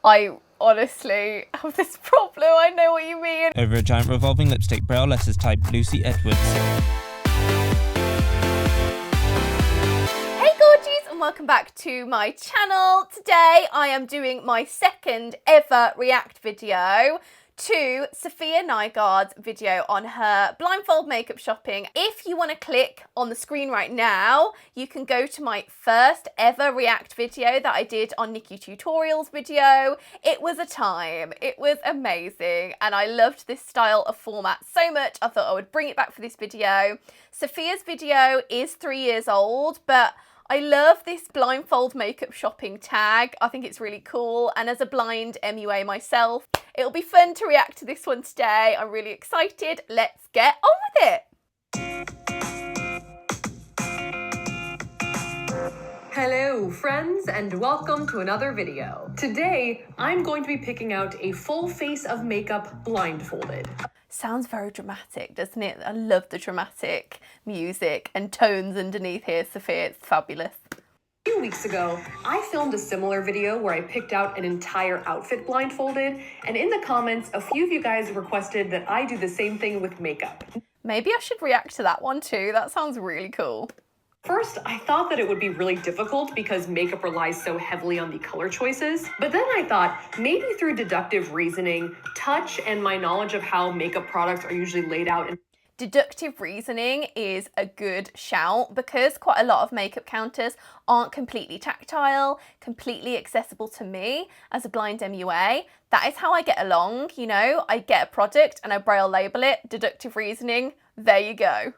I honestly have this problem. I know what you mean. Over a giant revolving lipstick, Braille letters typed Lucy Edwards. Hey gorgies, and welcome back to my channel. Today I am doing my second ever react video to Safiya Nygaard's video on her blindfold makeup shopping. If you want to click on the screen right now, you can go to my first ever react video that I did on Nikki Tutorials video. It was a time. It was amazing, and I loved this style of format so much. I thought I would bring it back for this video. Safiya's video is 3 years old, but I love this blindfold makeup shopping tag. I think it's really cool, and as a blind MUA myself, it'll be fun to react to this one today. I'm really excited. Let's get on with it. Hello friends, and welcome to another video. Today, I'm going to be picking out a full face of makeup blindfolded. Sounds very dramatic, doesn't it? I love the dramatic music and tones underneath here, Safiya. It's fabulous. A few weeks ago, I filmed a similar video where I picked out an entire outfit blindfolded, and in the comments, a few of you guys requested that I do the same thing with makeup. Maybe I should react to that one too. That sounds really cool. First, I thought that it would be really difficult because makeup relies so heavily on the color choices. But then I thought maybe through deductive reasoning, touch, and my knowledge of how makeup products are usually laid out. Deductive reasoning is a good shout because quite a lot of makeup counters aren't completely tactile, completely accessible to me as a blind MUA. That is how I get along, you know? I get a product and I braille label it, deductive reasoning, there you go.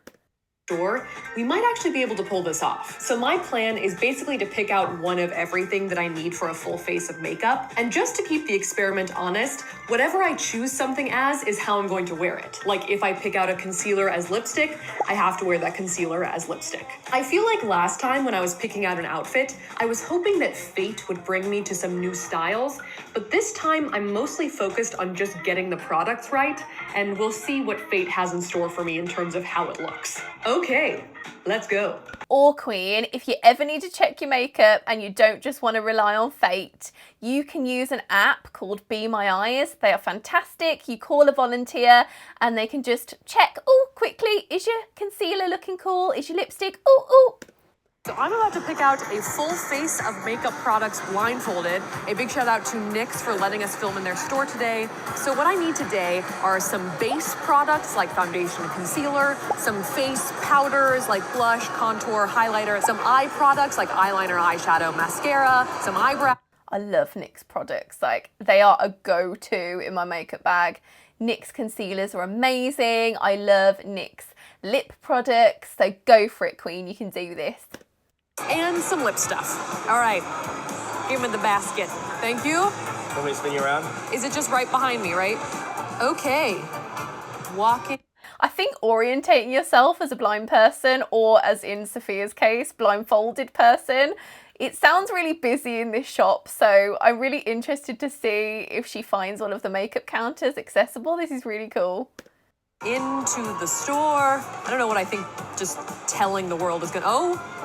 We might actually be able to pull this off. So my plan is basically to pick out one of everything that I need for a full face of makeup. And just to keep the experiment honest, whatever I choose something as is how I'm going to wear it. Like if I pick out a concealer as lipstick, I have to wear that concealer as lipstick. I feel like last time when I was picking out an outfit, I was hoping that fate would bring me to some new styles, but this time I'm mostly focused on just getting the products right, and we'll see what fate has in store for me in terms of how it looks. Okay, let's go. Or queen, if you ever need to check your makeup and you don't just want to rely on fate, you can use an app called Be My Eyes. They are fantastic. You call a volunteer and they can just check, oh, quickly, is your concealer looking cool? Is your lipstick? Oh, oh. So I'm about to pick out a full face of makeup products blindfolded. A big shout out to NYX for letting us film in their store today. So what I need today are some base products like foundation and concealer, some face powders like blush, contour, highlighter, some eye products like eyeliner, eyeshadow, mascara, some eyebrow. I love NYX products. Like, they are a go-to in my makeup bag. NYX concealers are amazing. I love NYX lip products. So go for it, queen. You can do this. And some lip stuff. All right, give me the basket. Thank you. Want me to spin you around? Is it just right behind me, right? Okay, walking. I think orientating yourself as a blind person, or as in Safiya's case, blindfolded person, it sounds really busy in this shop, so I'm really interested to see if she finds all of the makeup counters accessible. This is really cool. Into the store. I don't know what I think just telling the world is gonna, oh,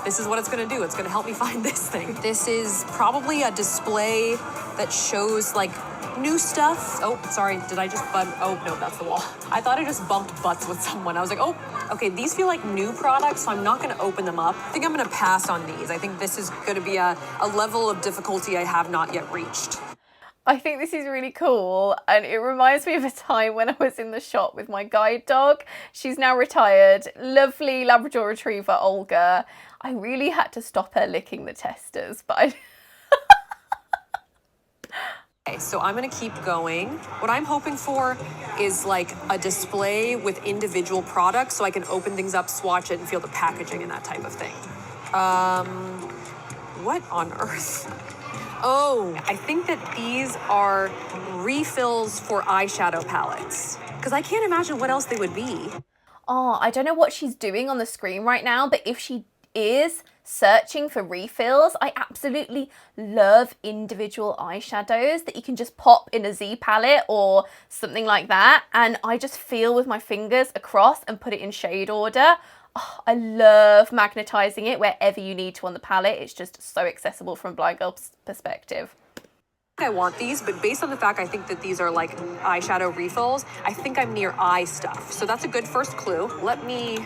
this is what it's gonna do. It's gonna help me find this thing. This is probably a display that shows like new stuff. Oh, sorry, did I just bump? Oh, no, that's the wall. I thought I just bumped butts with someone. I was like, oh, okay, these feel like new products, so I'm not gonna open them up. I think I'm gonna pass on these. I think this is gonna be a level of difficulty I have not yet reached. I think this is really cool, and it reminds me of a time when I was in the shop with my guide dog. She's now retired, lovely Labrador Retriever Olga. I really had to stop her licking the testers, but I... Okay, so I'm gonna keep going. What I'm hoping for is like a display with individual products so I can open things up, swatch it, and feel the packaging and that type of thing. What on earth? Oh, I think that these are refills for eyeshadow palettes, because I can't imagine what else they would be. Oh, I don't know what she's doing on the screen right now, but if she is searching for refills, I absolutely love individual eyeshadows that you can just pop in a Z palette or something like that, and I just feel with my fingers across and put it in shade order. Oh, I love magnetizing it wherever you need to on the palette. It's just so accessible from a blind girl's perspective. I want these, but based on the fact I think that these are like eyeshadow refills, I think I'm near eye stuff. So that's a good first clue. Let me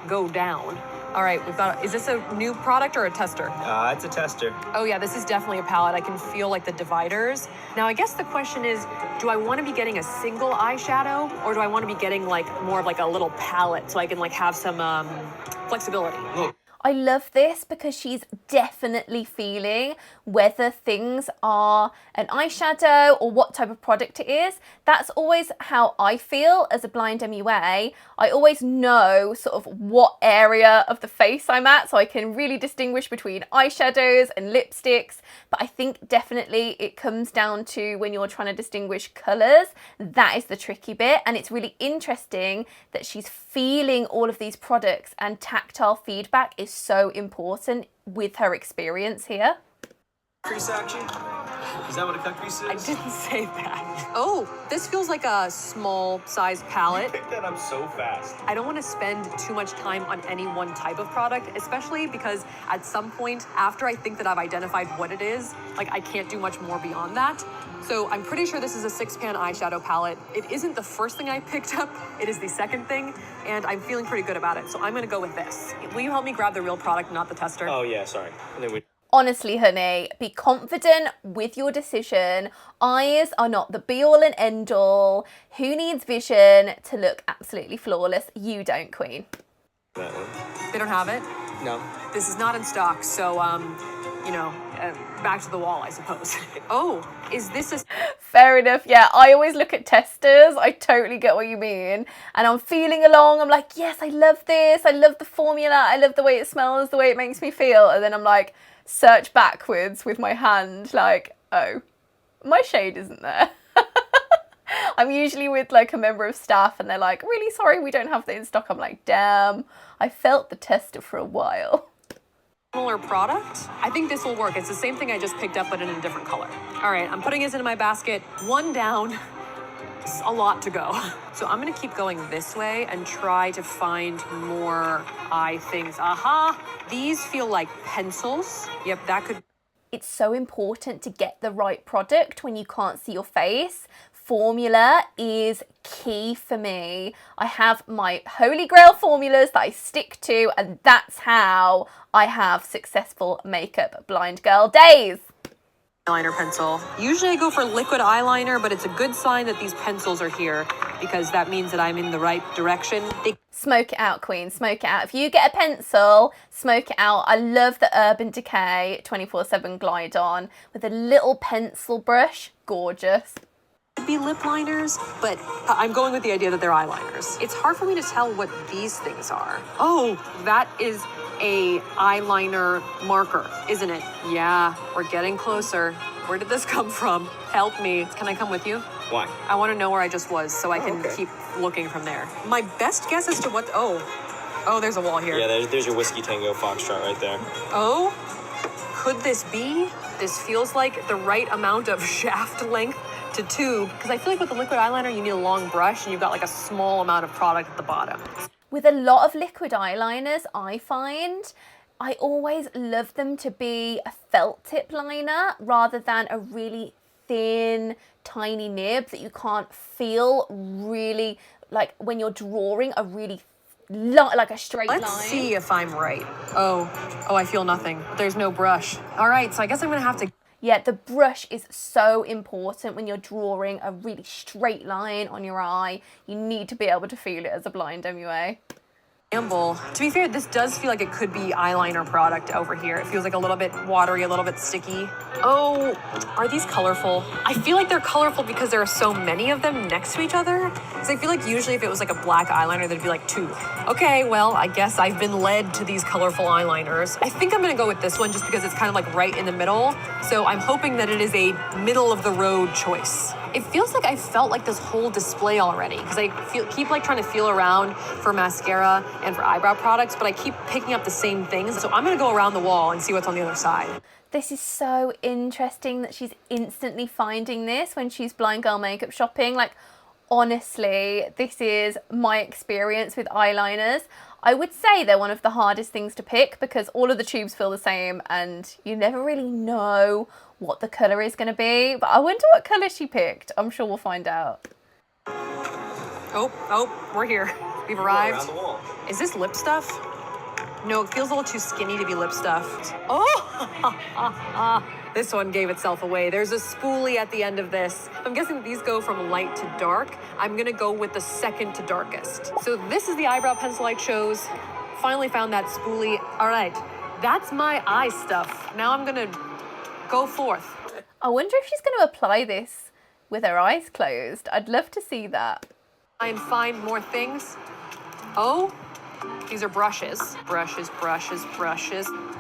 go down. All right, we've got, is this a new product or a tester? It's a tester. Oh yeah, this is definitely a palette. I can feel like the dividers. Now I guess the question is, do I want to be getting a single eyeshadow or do I want to be getting like more of like a little palette so I can like have some flexibility? Look. I love this because she's definitely feeling whether things are an eyeshadow or what type of product it is. That's always how I feel as a blind MUA. I always know sort of what area of the face I'm at, so I can really distinguish between eyeshadows and lipsticks. But I think definitely it comes down to when you're trying to distinguish colours, that is the tricky bit. And it's really interesting that she's feeling all of these products, and tactile feedback is so important with her experience here. Crease action? Is that what a cut crease is? I didn't say that. Oh, this feels like a small size palette. You picked that up so fast. I don't want to spend too much time on any one type of product, especially because at some point after I think that I've identified what it is, like I can't do much more beyond that. So I'm pretty sure this is a 6-pan eyeshadow palette. It isn't the first thing I picked up, it is the second thing, and I'm feeling pretty good about it. So I'm gonna go with this. Will you help me grab the real product, not the tester? Oh yeah, sorry. And then we... Honestly, honey, be confident with your decision. Eyes are not the be-all and end-all. Who needs vision to look absolutely flawless? You don't, queen. That one. They don't have it? No. This is not in stock, so, you know, back to the wall, I suppose. Oh, is this a... Fair enough, yeah. I always look at testers. I totally get what you mean. And I'm feeling along. I'm like, yes, I love this. I love the formula. I love the way it smells, the way it makes me feel. And then I'm like, search backwards with my hand, like, oh, my shade isn't there. I'm usually with like a member of staff and they're like, really sorry, we don't have that in stock. I'm like, damn, I felt the tester for a while. Similar product. I think this will work. It's the same thing I just picked up, but in a different color. All right, I'm putting this into my basket. One down, it's a lot to go. So I'm gonna keep going this way and try to find more eye things. Aha, these feel like pencils. Yep, that could. It's so important to get the right product when you can't see your face. Formula is key for me. I have my holy grail formulas that I stick to, and that's how I have successful makeup blind girl days. Eyeliner pencil. Usually I go for liquid eyeliner, but it's a good sign that these pencils are here because that means that I'm in the right direction. Smoke it out, queen, smoke it out. If you get a pencil, smoke it out. I love the Urban Decay 24/7 Glide On with a little pencil brush. Gorgeous. Could be lip liners, but I'm going with the idea that they're eyeliners. It's hard for me to tell what these things are. Oh, that is a eyeliner marker, isn't it? Yeah, we're getting closer. Where did this come from? Help me. Can I come with you? Why? I want to know where I just was so I can keep looking from there. My best guess as to what, oh, there's a wall here. Yeah, there's your Whiskey Tango Foxtrot right there. Oh, could this be? This feels like the right amount of shaft length to tube, because I feel like with the liquid eyeliner, you need a long brush and you've got like a small amount of product at the bottom. With a lot of liquid eyeliners, I find I always love them to be a felt tip liner rather than a really thin, tiny nib that you can't feel really, like when you're drawing a really like a straight line. Let's see if I'm right. Oh, I feel nothing. There's no brush. All right, so I guess I'm gonna have to. Yeah, the brush is so important when you're drawing a really straight line on your eye. You need to be able to feel it as a blind MUA. To be fair, this does feel like it could be eyeliner product over here. It feels like a little bit watery, a little bit sticky. Oh, are these colorful? I feel like they're colorful because there are so many of them next to each other. Because I feel like usually if it was like a black eyeliner, there'd be like two. Okay, well, I guess I've been led to these colorful eyeliners. I think I'm gonna go with this one just because it's kind of like right in the middle. So I'm hoping that it is a middle of the road choice. It feels like I felt like this whole display already because I keep like trying to feel around for mascara and for eyebrow products, but I keep picking up the same things. So I'm gonna go around the wall and see what's on the other side. This is so interesting that she's instantly finding this when she's blind girl makeup shopping. Like, honestly, this is my experience with eyeliners. I would say they're one of the hardest things to pick because all of the tubes feel the same and you never really know what the colour is going to be. But I wonder what colour she picked. I'm sure we'll find out. Oh, we're here. We've arrived. Around the wall. Is this lip stuff? No, it feels a little too skinny to be lip stuffed. Oh! This one gave itself away. There's a spoolie at the end of this. I'm guessing these go from light to dark. I'm gonna go with the second to darkest. So this is the eyebrow pencil I chose. Finally found that spoolie. All right, that's my eye stuff. Now I'm gonna go forth. I wonder if she's going to apply this with her eyes closed. I'd love to see that. Try and find more things. Oh, these are brushes. Brushes.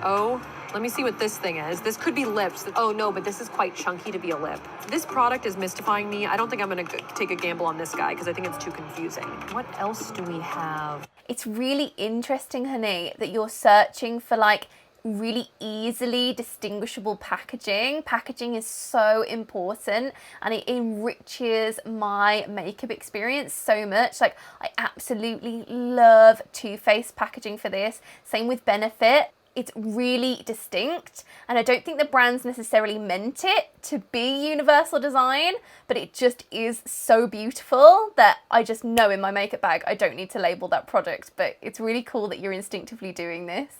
Oh, let me see what this thing is. This could be lips. Oh no, but this is quite chunky to be a lip. This product is mystifying me. I don't think I'm gonna take a gamble on this guy because I think it's too confusing. What else do we have? It's really interesting, honey, that you're searching for like really easily distinguishable packaging. Packaging is so important and it enriches my makeup experience so much. Like, I absolutely love Too Faced packaging for this. Same with Benefit. It's really distinct, and I don't think the brands necessarily meant it to be universal design, but it just is so beautiful that I just know in my makeup bag I don't need to label that product. But it's really cool that you're instinctively doing this.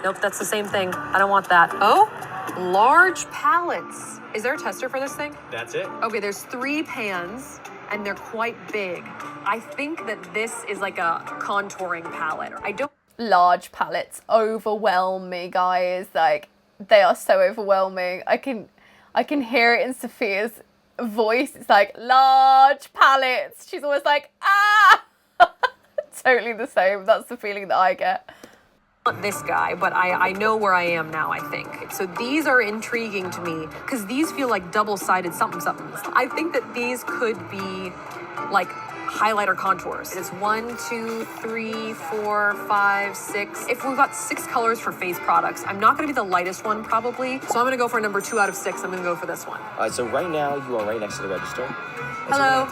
Nope, that's the same thing. I don't want that. Oh, large palettes. Is there a tester for this thing? That's it. Okay, there's 3 pans and they're quite big. I think that this is like a contouring palette. I don't. Large palettes overwhelm me, guys. Like, they are so overwhelming. I can hear it in Safiya's voice. It's like, large palettes. She's always like, ah. Totally the same. That's the feeling that I get. Not this guy, but I know where I am now, I think. So these are intriguing to me because these feel like double-sided something-somethings. I think that these could be like highlighter contours. It's 1, 2, 3, 4, 5, 6. If we've got 6 colors for face products, I'm not gonna be the lightest one probably. So I'm gonna go for number 2 out of 6. I'm gonna go for this one. All right, so right now you are right next to the register. Hello.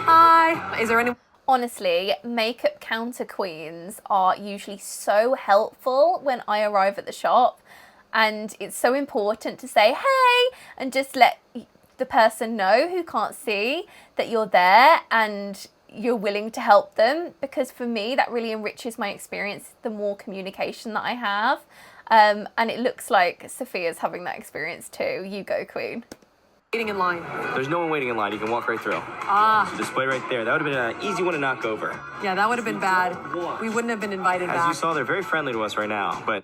Hi. Is there any? Honestly, makeup counter queens are usually so helpful when I arrive at the shop, and it's so important to say hey and just let the person know who can't see that you're there and you're willing to help them, because for me that really enriches my experience the more communication that I have. And it looks like Safiya's having that experience too. You go, queen. Waiting in line. There's no one waiting in line. You can walk right through. Ah. The display right there. That would have been an easy one to knock over. Yeah, that would have been bad. We wouldn't have been invited As back. you saw, they're very friendly to us right now, but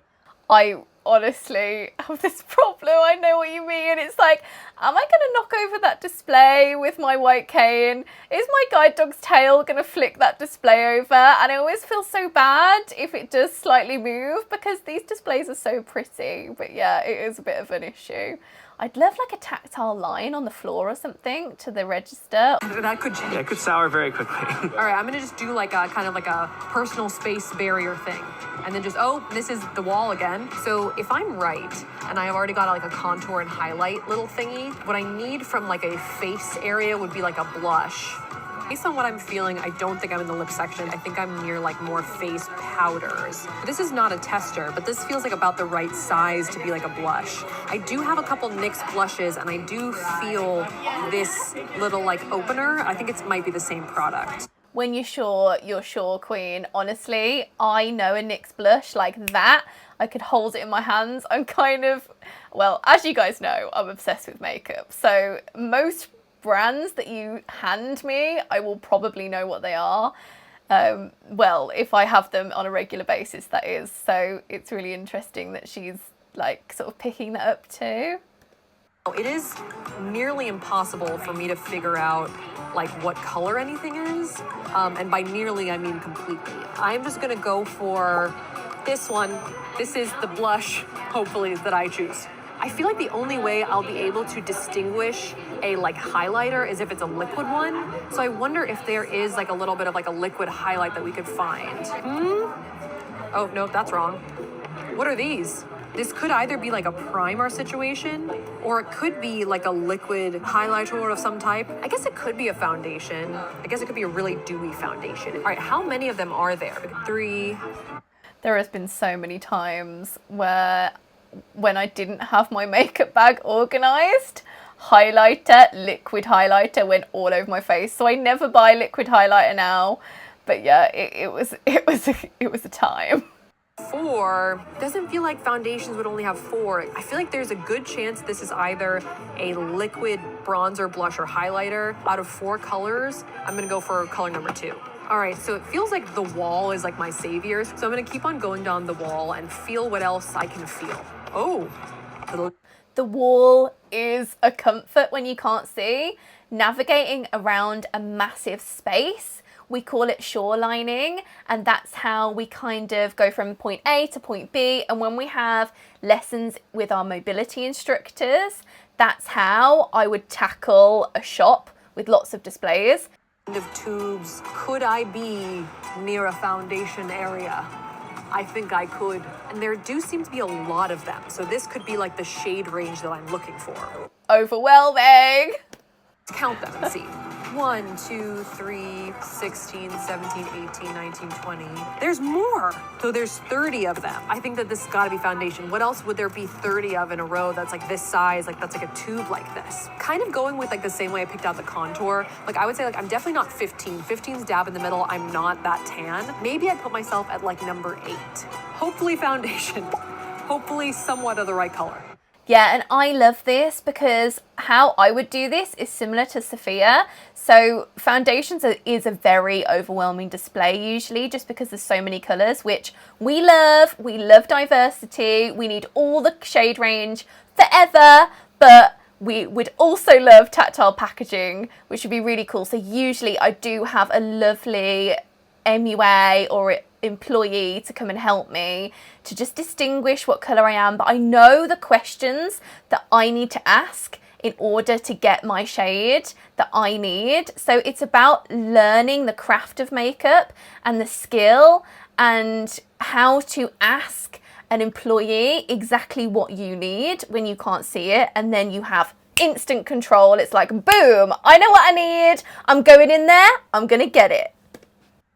I honestly have this problem. I know what you mean. It's like, am I going to knock over that display with my white cane? Is my guide dog's tail going to flick that display over? And I always feel so bad if it does slightly move because these displays are so pretty. But yeah, it is a bit of an issue. I'd love like a tactile line on the floor or something to the register. That could change. yeah, it could sour very quickly. All right, I'm gonna just do like a kind of like a personal space barrier thing. And then just, oh, this is the wall again. So if I'm right, and I've already got like a contour and highlight little thingy, what I need from like a face area would be like a blush. Based on what I'm feeling, I don't think I'm in the lip section. I think I'm near like more face powders. This is not a tester, but this feels like about the right size to be like a blush. I do have a couple NYX blushes, and I do feel this little like opener. I think it might be the same product. When you're sure, queen. Honestly, I know a NYX blush like that. I could hold it in my hands. I'm kind of, well, as you guys know, I'm obsessed with makeup. So most brands that you hand me, I will probably know what they are. Well, if I have them on a regular basis, that is. So it's really interesting that she's like sort of picking that up too. It is nearly impossible for me to figure out like what color anything is. And by nearly, I mean completely. I'm just gonna go for this one. This is the blush, hopefully, that I choose. I feel like the only way I'll be able to distinguish a like highlighter is if it's a liquid one. So I wonder if there is like a little bit of like a liquid highlight that we could find. Oh, no, that's wrong. What are these? This could either be like a primer situation, or it could be like a liquid highlighter of some type. I guess it could be a foundation. I guess it could be a really dewy foundation. All right, how many of them are there? 3. There has been so many times where when I didn't have my makeup bag organised. Highlighter, liquid highlighter went all over my face. So I never buy liquid highlighter now. But yeah, it was a time. 4 doesn't feel like foundations would only have 4. I feel like there's a good chance this is either a liquid bronzer, blush, or highlighter. Out of 4 colors, I'm gonna go for color number 2. All right, so it feels like the wall is like my savior. So I'm gonna keep on going down the wall and feel what else I can feel. Oh, the wall is a comfort when you can't see. Navigating around a massive space, we call it shorelining, and that's how we kind of go from point A to point B. And when we have lessons with our mobility instructors, that's how I would tackle a shop with lots of displays. Of tubes, could I be near a foundation area? I think I could. And there do seem to be a lot of them. So this could be like the shade range that I'm looking for. Overwhelming. Let's count them and see. 1, 2, 3, 16, 17, 18, 19, 20. There's more. So there's 30 of them. I think that this has got to be foundation. What else would there be 30 of in a row that's like this size, like that's like a tube like this? Kind of going with like the same way I picked out the contour. Like I would say like I'm definitely not 15. 15's dab in the middle. I'm not that tan. Maybe I'd put myself at like number 8. Hopefully foundation. Hopefully somewhat of the right color. Yeah, and I love this because how I would do this is similar to Safiya. So foundations is a very overwhelming display usually, just because there's so many colours, which we love. We love diversity. We need all the shade range forever, but we would also love tactile packaging, which would be really cool. So usually I do have a lovely MUA or employee to come and help me to just distinguish what colour I am, but I know the questions that I need to ask in order to get my shade that I need. So it's about learning the craft of makeup and the skill and how to ask an employee exactly what you need when you can't see it, and then you have instant control. It's like, boom, I know what I need, I'm going in there, I'm gonna get it.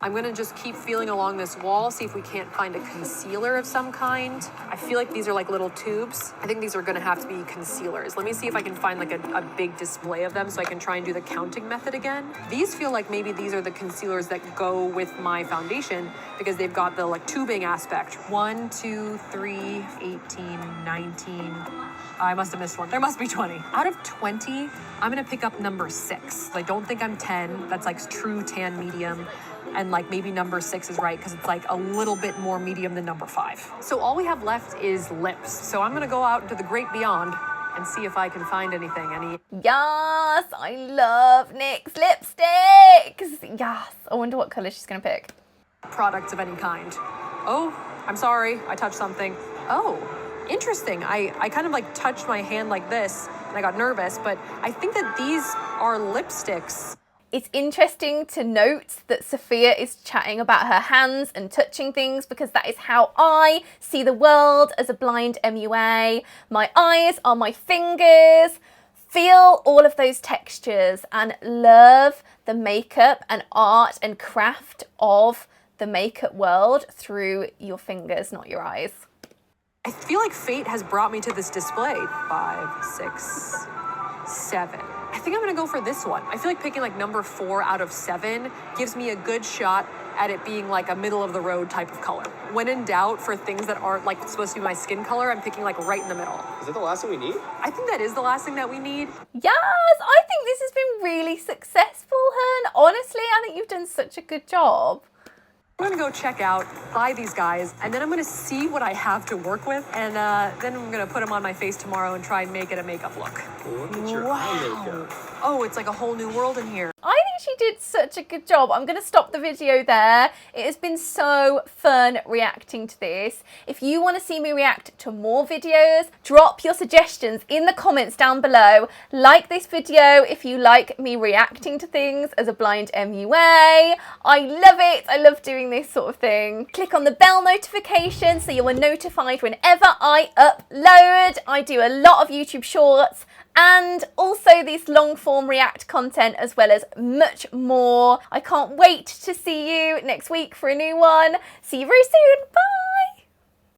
I'm gonna just keep feeling along this wall, see if we can't find a concealer of some kind. I feel like these are like little tubes. I think these are gonna have to be concealers. Let me see if I can find like a big display of them so I can try and do the counting method again. These feel like maybe these are the concealers that go with my foundation because they've got the like tubing aspect. 1, 2, 3, 18, 19. I must have missed one. There must be 20. Out of 20, I'm gonna pick up number 6. I don't think I'm 10. That's like true tan medium. And like maybe number 6 is right because it's like a little bit more medium than number 5. So all we have left is lips. So I'm gonna go out into the great beyond and see if I can find anything. Yes, I love NYX lipsticks. Yes, I wonder what colour she's gonna pick. Products of any kind. Oh, I'm sorry, I touched something. Oh, interesting. I kind of like touched my hand like this and I got nervous, but I think that these are lipsticks. It's interesting to note that Safiya is chatting about her hands and touching things because that is how I see the world as a blind MUA. My eyes are my fingers. Feel all of those textures and love the makeup and art and craft of the makeup world through your fingers, not your eyes. I feel like fate has brought me to this display. 5, 6, 7. I think I'm gonna go for this one. I feel like picking like number 4 out of 7 gives me a good shot at it being like a middle of the road type of color. When in doubt for things that aren't like supposed to be my skin color, I'm picking like right in the middle. Is that the last thing we need? I think that is the last thing that we need. Yes, I think this has been really successful, Hun. Honestly, I think you've done such a good job. I'm gonna go check out, buy these guys, and then I'm gonna see what I have to work with, and then I'm gonna put them on my face tomorrow and try and make it a makeup look. Look at your eye makeup. Oh, it's like a whole new world in here. I think she did such a good job. I'm going to stop the video there. It has been so fun reacting to this. If you want to see me react to more videos, drop your suggestions in the comments down below. Like this video if you like me reacting to things as a blind MUA. I love it. I love doing this sort of thing. Click on the bell notification so you are notified whenever I upload. I do a lot of YouTube shorts and also this long form react content as well as much more. I can't wait to see you next week for a new one. See you very soon. Bye.